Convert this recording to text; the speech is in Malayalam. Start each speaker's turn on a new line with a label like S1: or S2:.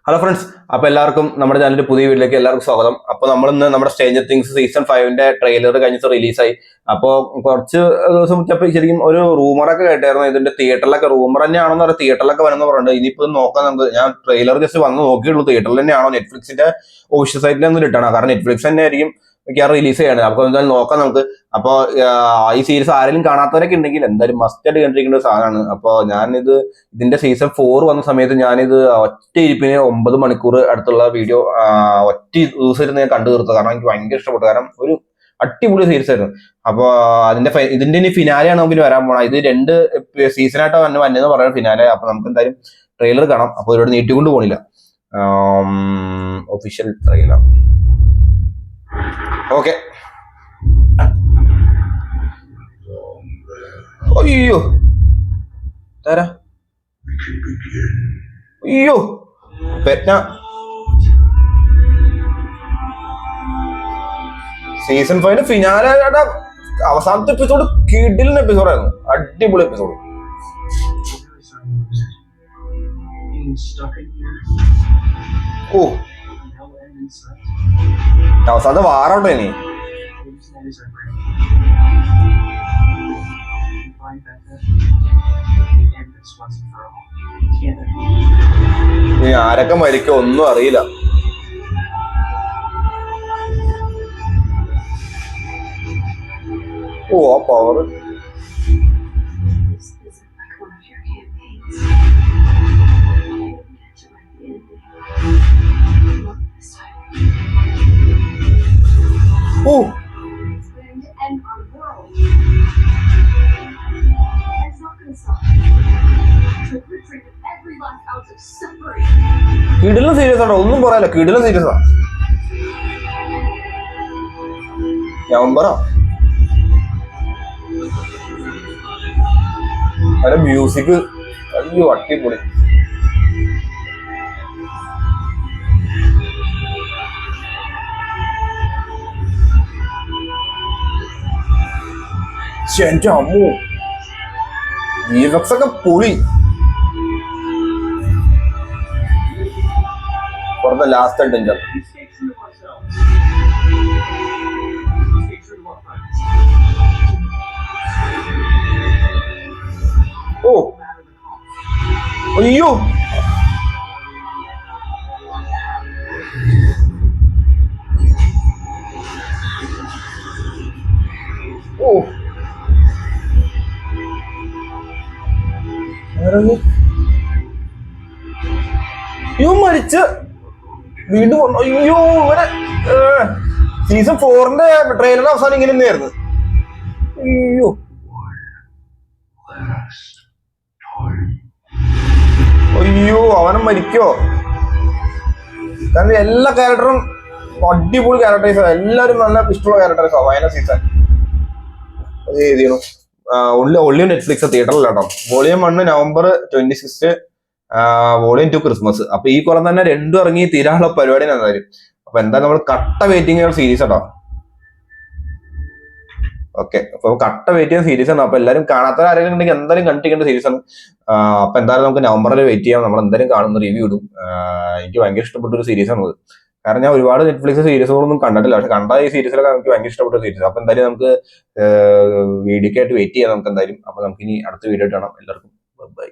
S1: ഹലോ ഫ്രണ്ട്സ്, അപ്പോൾ എല്ലാവർക്കും നമ്മുടെ ചാനലിന്റെ പുതിയ വീഡിയോയിലേക്ക് എല്ലാവർക്കും സ്വാഗതം. അപ്പോൾ നമ്മൾ ഇന്ന് നമ്മുടെ സ്ട്രേഞ്ചർ തിങ്സ് സീസൺ 5 ട്രെയിലർ കഴിഞ്ഞ റിലീസായി. അപ്പോൾ കുറച്ച് ദിവസം മുറ്റപ്പോൾ ശരിക്കും ഒരു റൂമറൊക്കെ കേട്ടായിരുന്നു, ഇതിന്റെ തിയേറ്ററിലൊക്കെ റൂമർ തന്നെയാണെന്ന് പറയാം, തിയേറ്ററിലൊക്കെ വരുന്ന പറയുന്നുണ്ട്. ഇനിയിപ്പോൾ നോക്കാം നമുക്ക്. ഞാൻ ട്രെയിലർ ജസ്റ്റ് വന്ന് നോക്കിയുള്ളൂ, തിയേറ്ററിൽ തന്നെയാണോ നെറ്റ്ഫ്ലിക്സിന്റെ ഒഫീഷ്യൽ സൈറ്റിൽ ഒന്നും ഇട്ടാണ്, കാരണം നെറ്റ്ഫ്ലിക്സ് തന്നെ ആയിരിക്കും റിലീസ് ചെയ്യാണ്. അപ്പോൾ എന്തായാലും നോക്കാം നമുക്ക്. അപ്പോൾ ഈ സീരീസ് ആരെങ്കിലും കാണാത്തവരൊക്കെ ഉണ്ടെങ്കിൽ എന്തായാലും മസ്റ്റ് ആയിട്ട് കണ്ടിരിക്കേണ്ട ഒരു സാധനമാണ്. അപ്പോൾ ഇതിന്റെ സീസൺ 4 വന്ന സമയത്ത് ഞാനിത് ഒറ്റ ഇരിപ്പിന് 9 മണിക്കൂർ അടുത്തുള്ള വീഡിയോ ഒറ്റ ദിവസം ഞാൻ കണ്ടു തീർത്തത്, കാരണം എനിക്ക് ഭയങ്കര ഇഷ്ടപ്പെട്ടു. കാരണം ഒരു അടിപൊളി സീരീസ് ആയിരുന്നു. അപ്പോൾ ഇതിന്റെ ഇനി ഫിനാലെയാണ് നമുക്ക് വരാൻ പോകണം. ഇത് 2 സീസണായിട്ട് വന്നെന്ന് പറയുന്ന ഫിനാലെ. അപ്പൊ നമുക്ക് എന്തായാലും ട്രെയിലർ കാണാം. അപ്പോൾ ഒരുപാട് നീട്ടിക്കൊണ്ട് പോണില്ല, ഒഫീഷ്യൽ ട്രെയിലർ. ഓക്കെ. അയ്യോ തരാ, അയ്യോ പെറ്റ. സീസൺ 5 ഫിനാലെ അവസാനത്തെ എപ്പിസോഡ് കിടിലൻ എപ്പിസോഡായിരുന്നു, അടിപൊളി എപ്പിസോഡ്. ഓ അവസാനത്തെ വാറോട്ടെ ഇനി. ആരൊക്കെ മരിക്കോ ഒന്നും അറിയില്ല. ഓ ആ പവർ. ഓ കിടിലൻ സീരിയസ് ആണോ, ഒന്നും പറയാല്ല, കിടിലൻ സീരിയസ് ആണ്. നവംബറാ. അതിന്റെ മ്യൂസിക് അയ്യോ അടിപൊളി. എന്റെ അമ്മു, VFX ഒക്കെ പൊളി. For the last danger. Oh, അയ്യോ ഓ അയ്യോ മരിച്ച് വീണ്ടും വന്നു. അയ്യോ ഇവരെ സീസൺ 4 ട്രെയിലർ അവസാനം ഇങ്ങനെ തന്നെയായിരുന്നു. അയ്യോ അയ്യോ അവനും മരിക്കോ? കാരണം എല്ലാ ക്യാരക്ടറും അടിപൊളി ക്യാരക്ടേഴ്സ്, എല്ലാവരും നല്ല ഇഷ്ടമുള്ള ക്യാരക്ടേഴ്സാ. വയന സീസൺ അത് എഴുതിയണു ഒള്ളി നെറ്റ്ഫ്ലിക്സ്, തിയേറ്ററിലാട്ടോ. Volume 1 November 26, volume 2 Christmas. അപ്പൊ ഈ കൊല്ലം തന്നെ 2 ഇറങ്ങി തീരാനുള്ള പരിപാടി എന്തായാലും. അപ്പൊ എന്തായാലും നമ്മൾ കട്ട വെയിറ്റിംഗ് സീരീസ് ആട്ടോ. ഓക്കെ, അപ്പൊ കട്ട വെയിറ്റിംഗ് സീരീസ് ആണ്. അപ്പൊ എല്ലാവരും കാണാത്ത ആരെങ്കിലും ഉണ്ടെങ്കിൽ എന്തായാലും കണ്ടിരിക്കേണ്ട സീരീസ് ആണ്. അപ്പൊ എന്തായാലും നമുക്ക് നവംബറിൽ വെയിറ്റ് ചെയ്യാം. നമ്മൾ എന്തായാലും കാണുന്ന റിവ്യൂ ഇടും. എനിക്ക് ഭയങ്കര ഇഷ്ടപ്പെട്ട ഒരു സീരീസ് ആണ്. കാരണം ഞാൻ ഒരുപാട് നെറ്റ്ഫ്ലിക്സ് സീരീസുകളൊന്നും കണ്ടിട്ടില്ല, പക്ഷെ കണ്ട ഈ സീരീസിലൊക്കെ എനിക്ക് ഭയങ്കര ഇഷ്ടപ്പെട്ട സീരീസ്. അപ്പൊ എന്തായാലും നമുക്ക് വീഡിയോക്കായിട്ട് വെയിറ്റ് ചെയ്യാം നമുക്ക് എന്തായാലും. അപ്പൊ നമുക്ക് ഇനി അടുത്ത വീഡിയോ കാണാം. എല്ലാവർക്കും ബൈ.